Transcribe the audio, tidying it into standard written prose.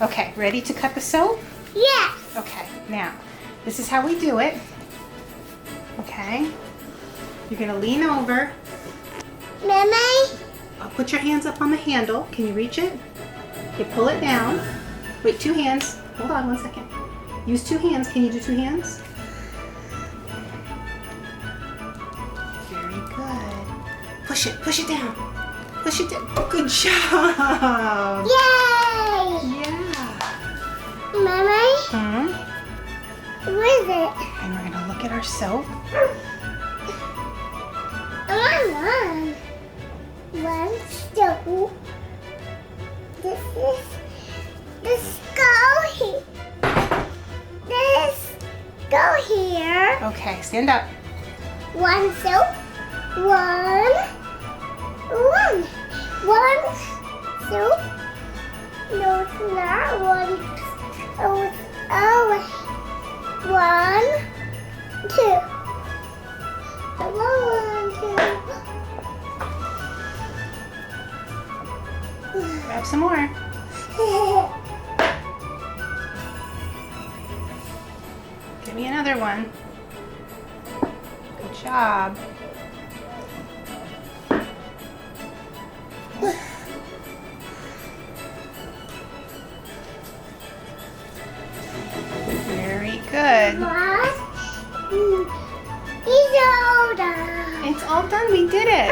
Okay, ready to cut the soap? Yes. Okay, now, this is how we do it. Okay, you're gonna lean over. Mommy? Put your hands up on the handle. Can you reach it? Okay, pull it down. Wait, 2 hands. Hold on 1 second. Use 2 hands. Can you do 2 hands? Very good. Push it down. Push it down. Good job. Yay! Yeah. Mommy? What is it? And we're gonna look at our soap. One. One, two. This go here. This go here. Okay, stand up. One soap. One soap. No, it's not one. Oh, one, two. One, two. Grab some more. Give me another one. Good job. Very good. He's older. It's all done. We did it.